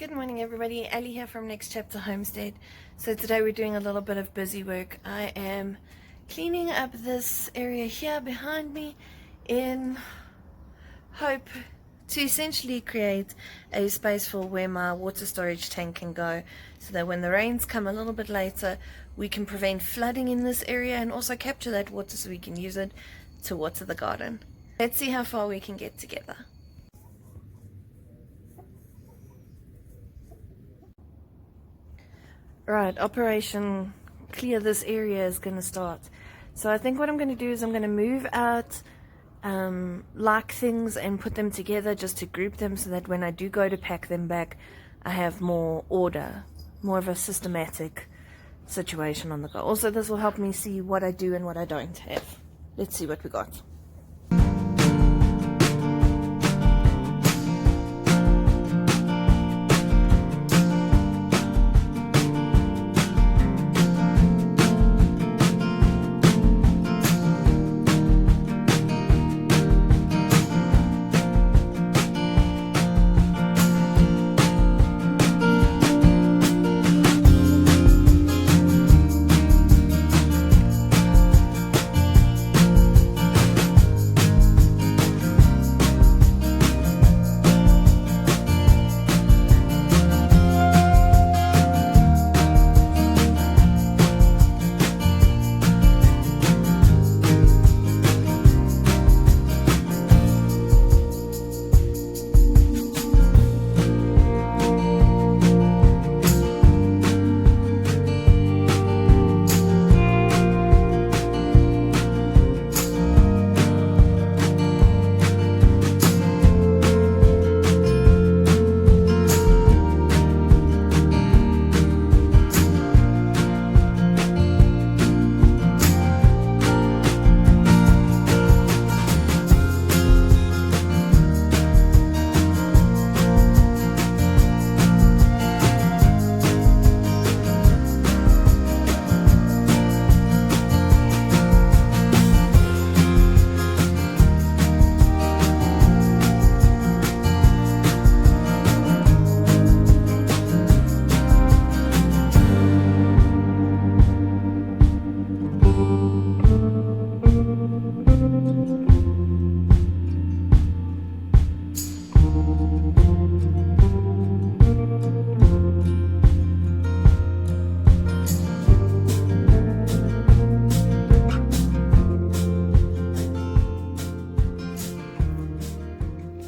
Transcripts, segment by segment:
Good morning everybody, Ali here from Next Chapter Homestead. So today we're doing a little bit of busy work. I am cleaning up this area here behind me in hope to essentially create a space for where my water storage tank can go, so that when the rains come a little bit later we can prevent flooding in this area and also capture that water so we can use it to water the garden. Let's see how far we can get together. Right, Operation Clear This Area is going to start. So I think what I'm going to do is I'm going to move out like things and put them together just to group them, so that when I do go to pack them back I have more order, more of a systematic situation on the go. Also this will help me see what I do and what I don't have. Let's see what we got.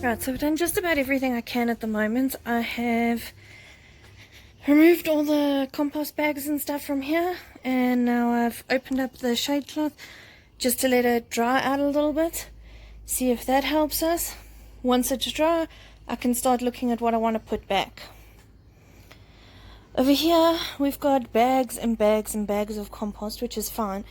Right, so I've done just about everything I can at the moment. I have removed all the compost bags and stuff from here, and now I've opened up the shade cloth just to let it dry out a little bit, see if that helps us. Once it's dry, I can start looking at what I want to put back. Over here we've got bags and bags and bags of compost, which is fine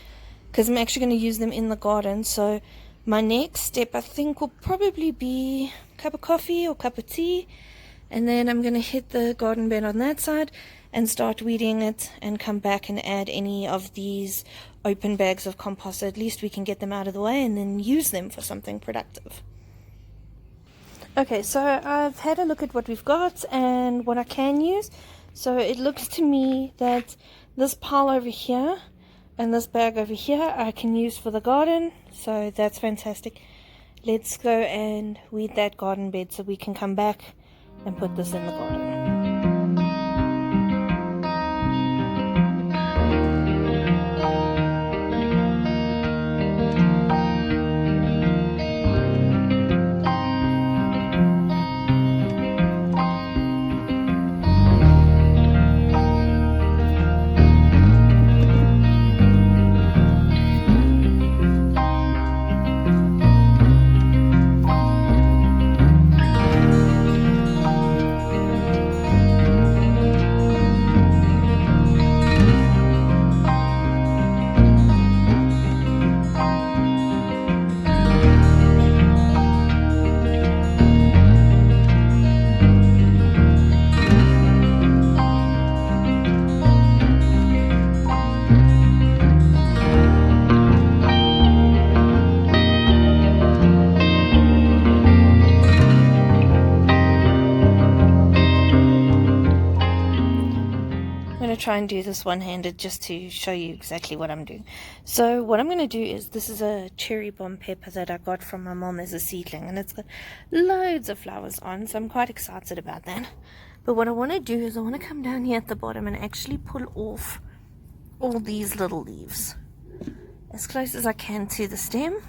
because I'm actually going to use them in the garden. So my next step I think will probably be a cup of coffee or cup of tea, and then I'm going to hit the garden bed on that side and start weeding it and come back and add any of these open bags of compost, so at least we can get them out of the way and then use them for something productive. Okay, so I've had a look at what we've got and what I can use. So it looks to me that this pile over here and this bag over here I can use for the garden, so that's fantastic. Let's go and weed that garden bed so we can come back and put this in the garden. to try and do this one-handed just to show you exactly what I'm doing. So what I'm going to do is, this is a cherry bomb pepper that I got from my mom as a seedling, and it's got loads of flowers on, so I'm quite excited about that. But what I want to do is I want to come down here at the bottom and actually pull off all these little leaves as close as I can to the stem.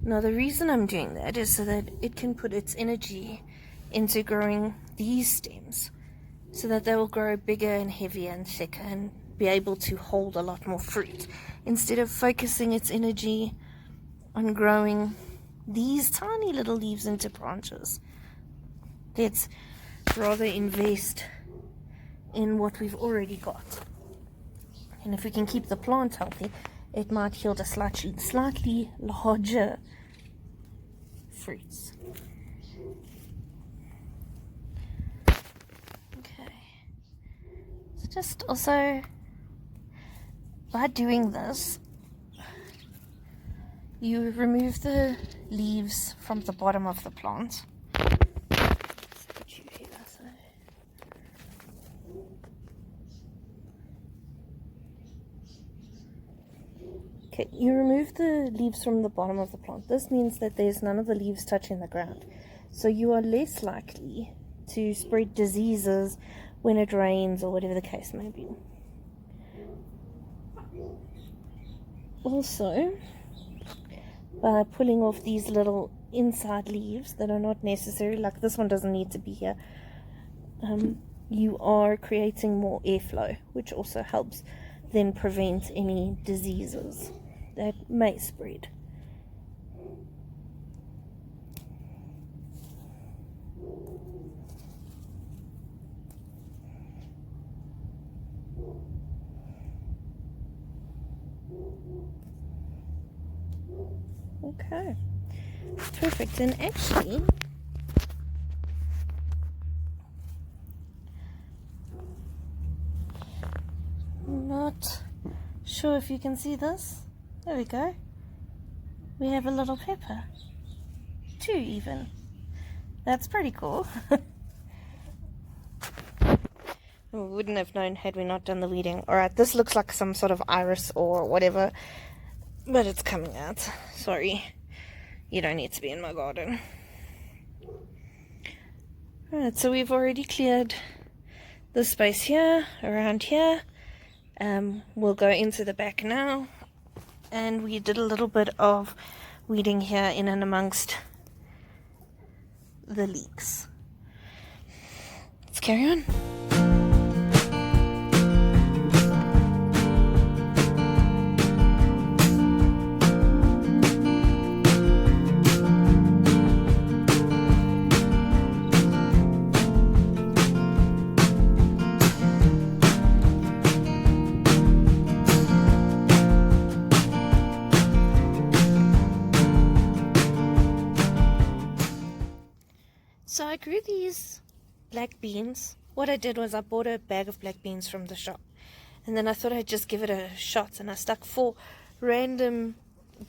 Now the reason I'm doing that is so that it can put its energy into growing these stems, so that they will grow bigger and heavier and thicker and be able to hold a lot more fruit, instead of focusing its energy on growing these tiny little leaves into branches. Let's rather invest in what we've already got. And if we can keep the plant healthy, it might yield a slightly larger fruits. Okay. So just also, by doing this, you remove the leaves from the bottom of the plant. Okay, you remove the leaves from the bottom of the plant. This means that there's none of the leaves touching the ground. So you are less likely to spread diseases when it rains or whatever the case may be. Also, by pulling off these little inside leaves that are not necessary, like this one doesn't need to be here, you are creating more airflow, which also helps then prevent any diseases that may spread. Okay, perfect. And actually, I'm not sure if you can see this. There we go. We have a little pepper. 2 even. That's pretty cool. We wouldn't have known had we not done the weeding. Alright, this looks like some sort of iris or whatever, but it's coming out. Sorry. You don't need to be in my garden. Alright, so we've already cleared the space here, around here. We'll go into the back now. And we did a little bit of weeding here in and amongst the leeks. Let's carry on. So I grew these black beans. What I did was I bought a bag of black beans from the shop, and then I thought I'd just give it a shot, and I stuck 4 random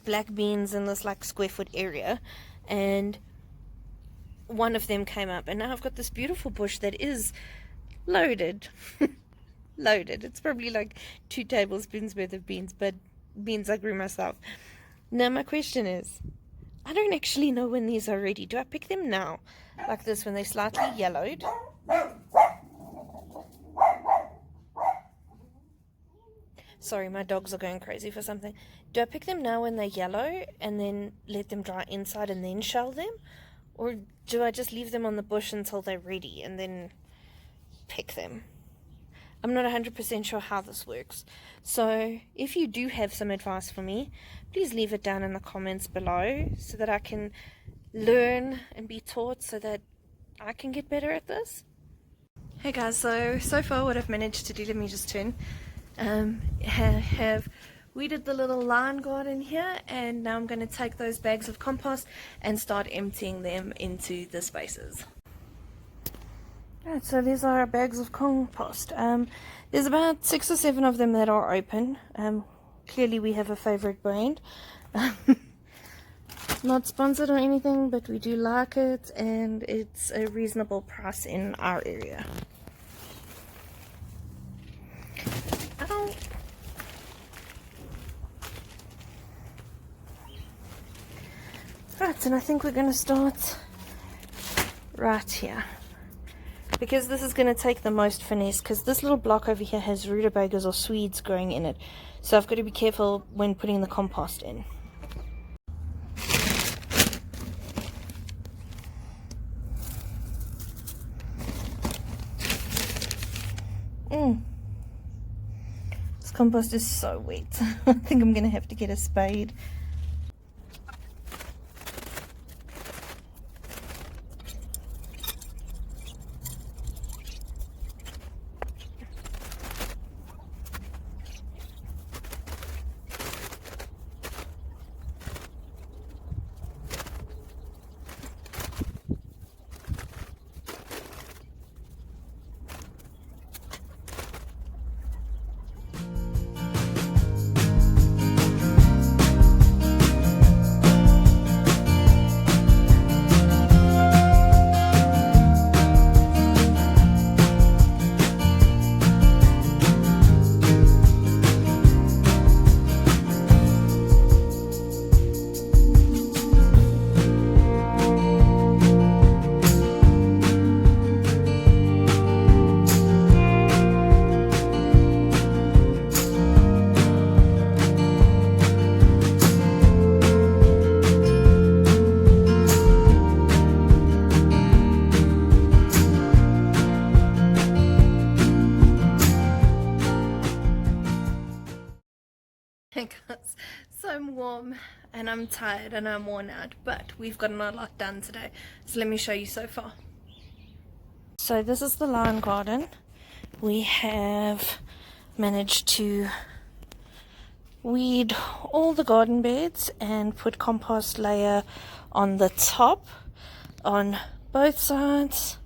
black beans in this like square foot area, and one of them came up, and now I've got this beautiful bush that is loaded. Loaded. It's probably like 2 tablespoons worth of beans, but beans I grew myself. Now my question is, I don't actually know when these are ready. Do I pick them now, like this, when they're slightly yellowed? Sorry, my dogs are going crazy for something. Do I pick them now when they're yellow and then let them dry inside and then shell them? Or do I just leave them on the bush until they're ready and then pick them? I'm not 100% sure how this works. So if you do have some advice for me, please leave it down in the comments below so that I can learn and be taught so that I can get better at this. Hey guys, so far what I've managed to do, let me just turn, have weeded the little line garden here, and now I'm going to take those bags of compost and start emptying them into the spaces. Right, so these are our bags of compost. There's about 6 or 7 of them that are open. Clearly we have a favorite brand. Not sponsored or anything, but we do like it, and it's a reasonable price in our area. Right, and I think we're going to start right here, because this is going to take the most finesse, because this little block over here has rutabagas or Swedes growing in it, so I've got to be careful when putting the compost in. This compost is so wet. I think I'm going to have to get a spade. Hey guys, so I'm warm and I'm tired and I'm worn out, but we've gotten a lot done today, so let me show you so far. So this is the lawn garden. We have managed to weed all the garden beds and put compost layer on the top on both sides,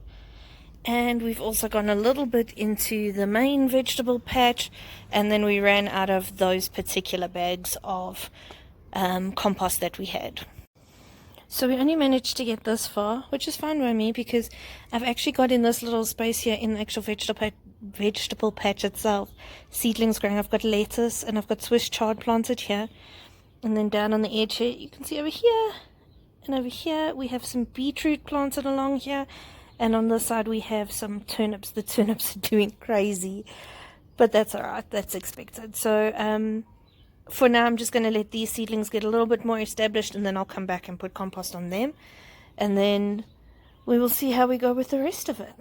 and we've also gone a little bit into the main vegetable patch, and then we ran out of those particular bags of compost that we had. So we only managed to get this far, which is fine by me, because I've actually got in this little space here in the actual vegetable patch itself seedlings growing. I've got lettuce and I've got Swiss chard planted here, and then down on the edge here you can see over here and over here we have some beetroot planted along here. And on this side we have some turnips. The turnips are doing crazy, but that's alright, that's expected. So for now I'm just going to let these seedlings get a little bit more established, and then I'll come back and put compost on them, and then we will see how we go with the rest of it.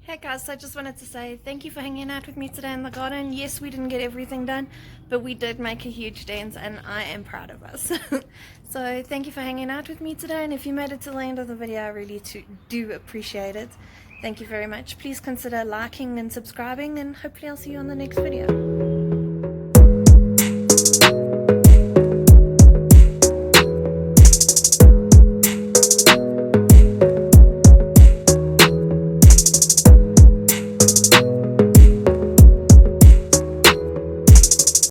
Hey guys, so I just wanted to say thank you for hanging out with me today in the garden. Yes, we didn't get everything done, but we did make a huge dent, and I am proud of us. So thank you for hanging out with me today, and if you made it to the end of the video, I really do appreciate it. Thank you very much. Please consider liking and subscribing, and hopefully I'll see you on the next video.